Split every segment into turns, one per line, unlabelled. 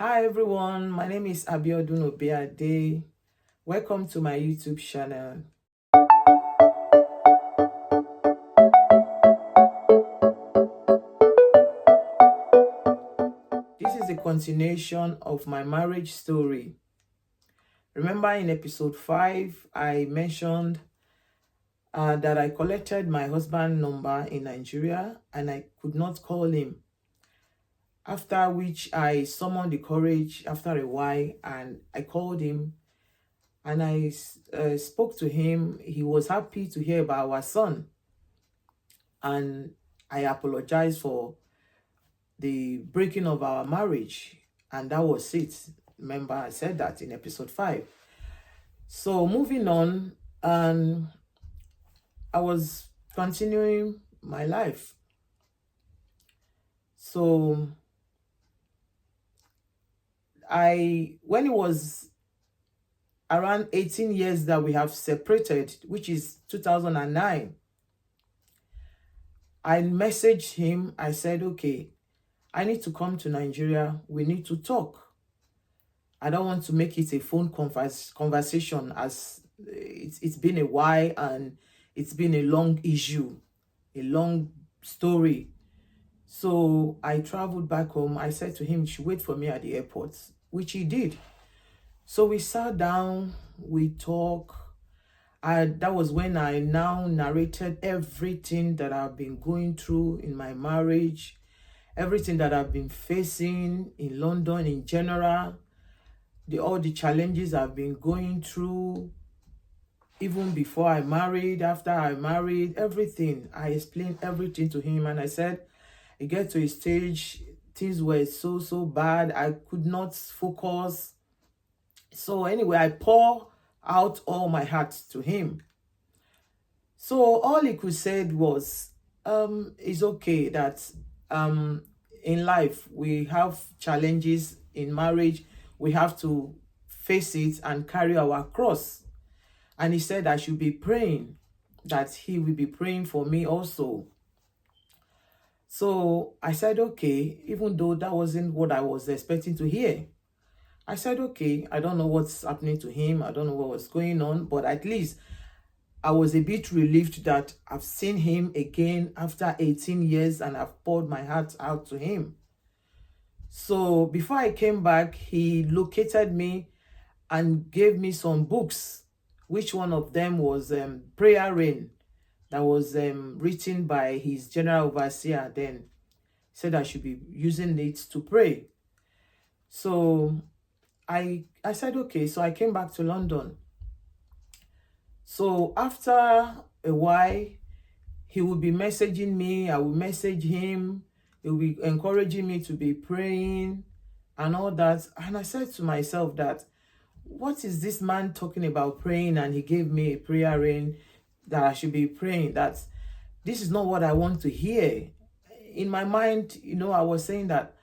Hi everyone, my name is Abiodun Obiade. Welcome to my YouTube channel. This is a continuation of my marriage story. Remember in episode 5, I mentioned that I collected my husband's number in Nigeria and I could not call him. After which I summoned the courage after a while and I called him and I spoke to him. He was happy to hear about our son. And I apologized for the breaking of our marriage. And that was it. Remember, I said that in episode 5. So moving on, I was continuing my life. So when it was around 18 years that we have separated, which is 2009, I messaged him. I said, okay, I need to come to Nigeria. We need to talk. I don't want to make it a phone conversation, as it's been a while and it's been a long issue, a long story. So I traveled back home. I said to him, he should wait for me at the airport, which he did. So we sat down, we talked. That was when I now narrated everything that I've been going through in my marriage, everything that I've been facing in London in general, all the challenges I've been going through, even before I married, after I married, everything. I explained everything to him and I said, it get to a stage, things were so bad. I could not focus. So anyway, I pour out all my heart to him. So all he could say was, it's okay that in life we have challenges. In marriage we have to face it and carry our cross. And he said I should be praying, that he will be praying for me also. So I said, okay, even though that wasn't what I was expecting to hear. I said, okay, I don't know what's happening to him. I don't know what was going on, but at least I was a bit relieved that I've seen him again after 18 years and I've poured my heart out to him. So before I came back, he located me and gave me some books, which one of them was Prayer Rain, that was written by his general overseer then. Said I should be using it to pray. So I said, okay. So I came back to London. So after a while, he would be messaging me. I would message him. He would be encouraging me to be praying and all that. And I said to myself that, what is this man talking about praying? And he gave me a prayer rain that I should be praying. That this is not what I want to hear. In my mind, I was saying that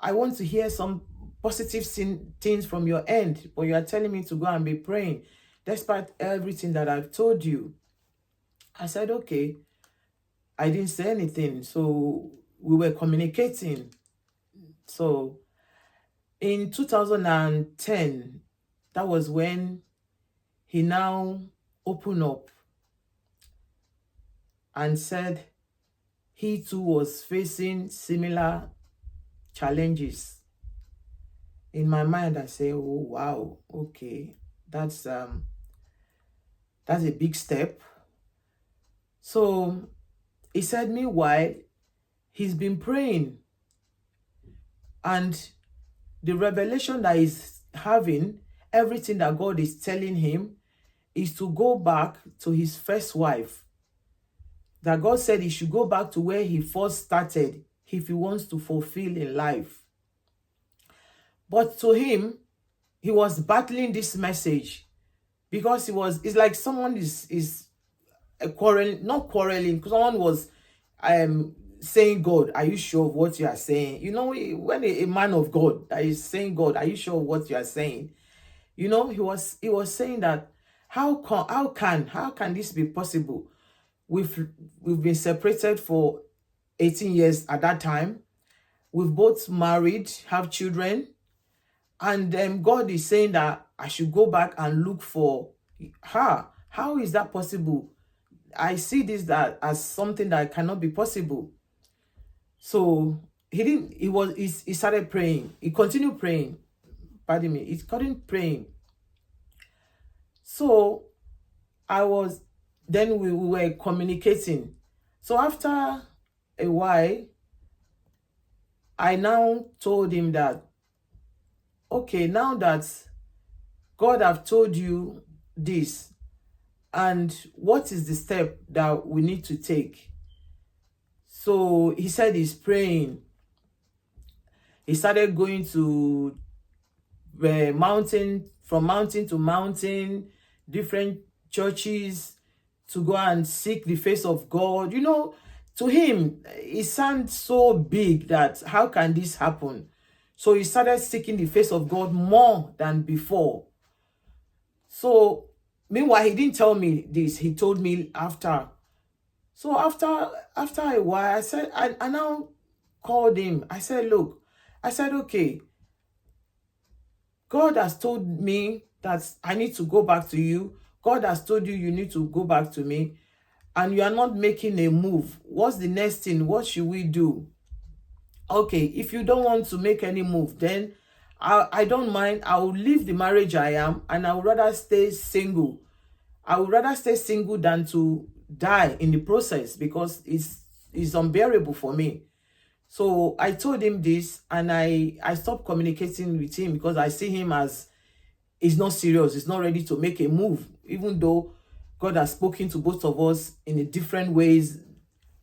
I want to hear some positive things from your end, but you are telling me to go and be praying despite everything that I've told you. I said, okay. I didn't say anything. So we were communicating. So in 2010, that was when he now opened up and said he too was facing similar challenges. In my mind, I say, oh wow, okay, that's a big step. So he said, meanwhile, he's been praying, and the revelation that he's having, everything that God is telling him, is to go back to his first wife. That God said he should go back to where he first started if he wants to fulfill in life. But to him, he was battling this message because it's like someone is quarreling, not quarreling, because someone was saying, God, are you sure of what you are saying? When a man of God that is saying, God, are you sure of what you are saying? He was saying that how can this be possible? We've been separated for 18 years at that time. We've both married, have children, And God is saying that I should go back and look for her. How is that possible? I see this that as something that cannot be possible. So he didn't, he started praying. He continued praying. Pardon me. He continued praying. So then we were communicating. So after a while, I now told him that, okay, now that God have told you this, and what is the step that we need to take? So he said he's praying. He started going to from mountain to mountain, different churches, to go and seek the face of God. You know, to him, it sounds so big that how can this happen? So he started seeking the face of God more than before. So meanwhile, he didn't tell me this. He told me after. So after a while, I now called him. I said, look, I said, okay, God has told me that I need to go back to you. God has told you you need to go back to me. And you are not making a move. What's the next thing? What should we do? Okay, if you don't want to make any move, then I don't mind. I will leave the marriage I am, and I would rather stay single. I would rather stay single than to die in the process, because it's unbearable for me. So I told him this, and I stopped communicating with him because I see him as he's not serious. He's not ready to make a move, even though God has spoken to both of us in a different ways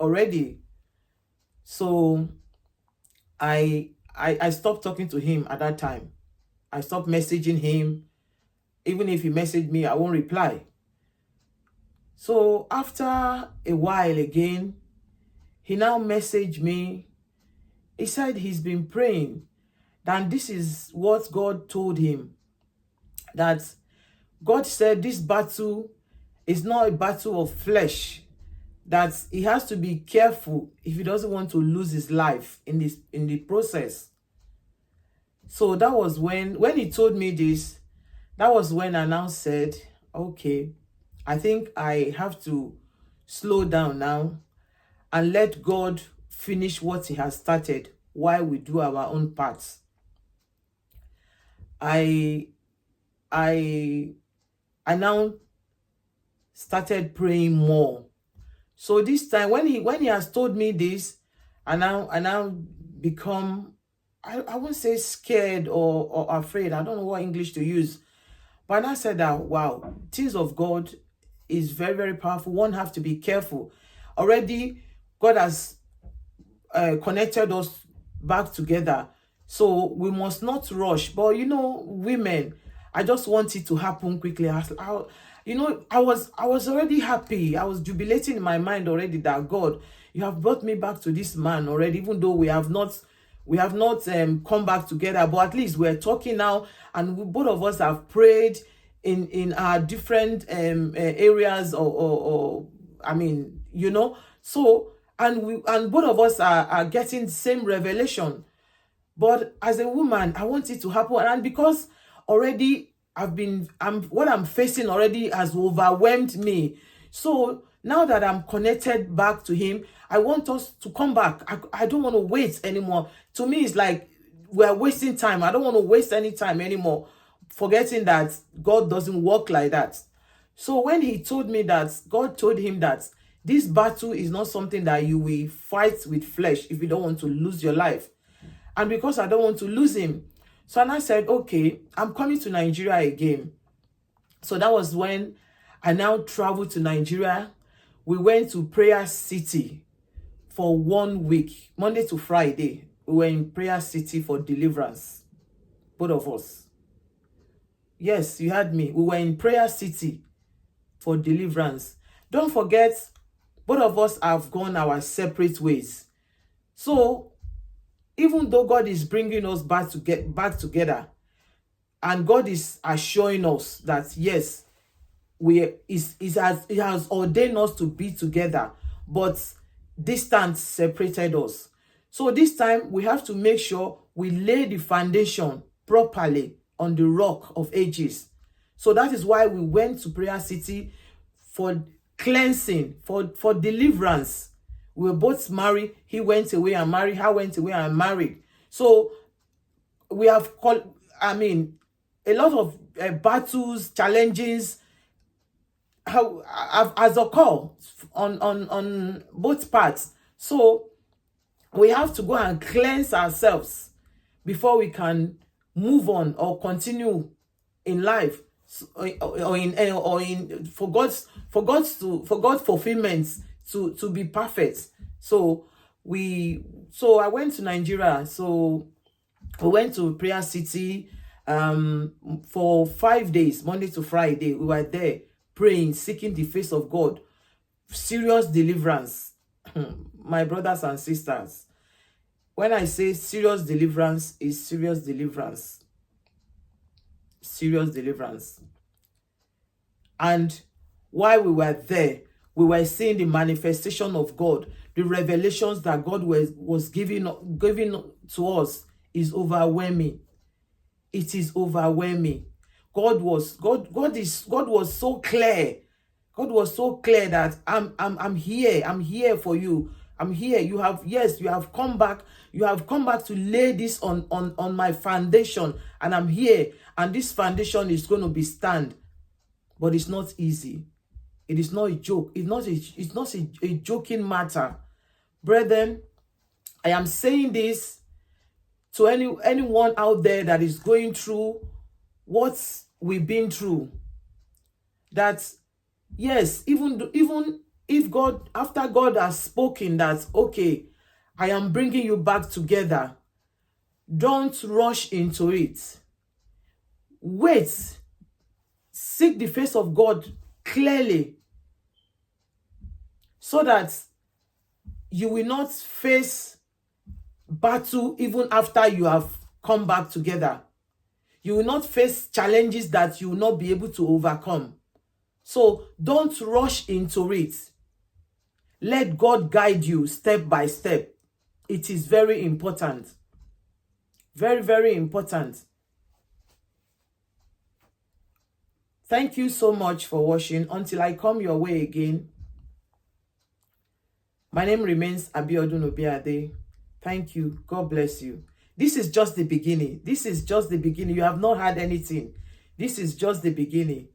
already. So I stopped talking to him at that time. I stopped messaging him. Even if he messaged me, I won't reply. So after a while again, he now messaged me. He said he's been praying. And this is what God told him. That God said this battle is not a battle of flesh. That he has to be careful if he doesn't want to lose his life in the process. So that was when he told me this, that was when I now said, okay, I think I have to slow down now and let God finish what he has started while we do our own parts. I now started praying more. So this time when he has told me this, I now become, I won't say scared or afraid. I don't know what English to use. But I said that, wow, things of God is very, very powerful. One have to be careful. Already, God has connected us back together. So we must not rush. But, you know, women, I just want it to happen quickly. I was already happy. I was jubilating in my mind already that, God, you have brought me back to this man already, even though we have not come back together, but at least we're talking now, and both of us have prayed in our different areas, or I mean, you know. So and both of us are getting the same revelation. But as a woman, I want it to happen, and because already what I'm facing already has overwhelmed me. So now that I'm connected back to him, I want us to come back. I don't want to wait anymore. To me, it's like we're wasting time. I don't want to waste any time anymore, forgetting that God doesn't work like that. So when he told me that, God told him that this battle is not something that you will fight with flesh if you don't want to lose your life. And because I don't want to lose him, so I said, okay, I'm coming to Nigeria again. So that was when I now traveled to Nigeria. We went to Prayer City for 1 week, Monday to Friday. We were in Prayer City for Deliverance, both of us. Yes, you heard me. We were in Prayer City for Deliverance. Don't forget, both of us have gone our separate ways. So even though God is bringing us back together, and God is assuring us that yes, it has ordained us to be together, but distance separated us. So this time we have to make sure we lay the foundation properly on the rock of ages. So that is why we went to Prayer City for cleansing, for deliverance. We were both married. He went away and married. I went away and married. So we have called, a lot of battles, challenges as occur on both parts. So we have to go and cleanse ourselves before we can move on or continue in life, or in for God's fulfillment to be perfect. So I went to Nigeria. So we went to Prayer City for 5 days, Monday to Friday. We were there praying, seeking the face of God. Serious deliverance. My brothers and sisters, when I say serious deliverance, is serious deliverance. Serious deliverance. And while we were there, we were seeing the manifestation of God. The revelations that God was giving to us is overwhelming. It is overwhelming. God was so clear. God was so clear that I'm here. I'm here for you. I'm here. You have come back. You have come back to lay this on my foundation, and I'm here. And this foundation is going to be stand. But it's not easy. It is not a joke. It's not a joking matter. Brethren, I am saying this to anyone out there that is going through what we've been through. That yes, even if God, after God has spoken that, okay, I am bringing you back together, don't rush into it. Wait. Seek the face of God clearly, so that you will not face battle even after you have come back together. You will not face challenges that you will not be able to overcome. So don't rush into it. Let God guide you step by step. It is very important. Very, very important. Thank you so much for watching. Until I come your way again, my name remains Abiodun Obiade. Thank you. God bless you. This is just the beginning. This is just the beginning. You have not had anything. This is just the beginning.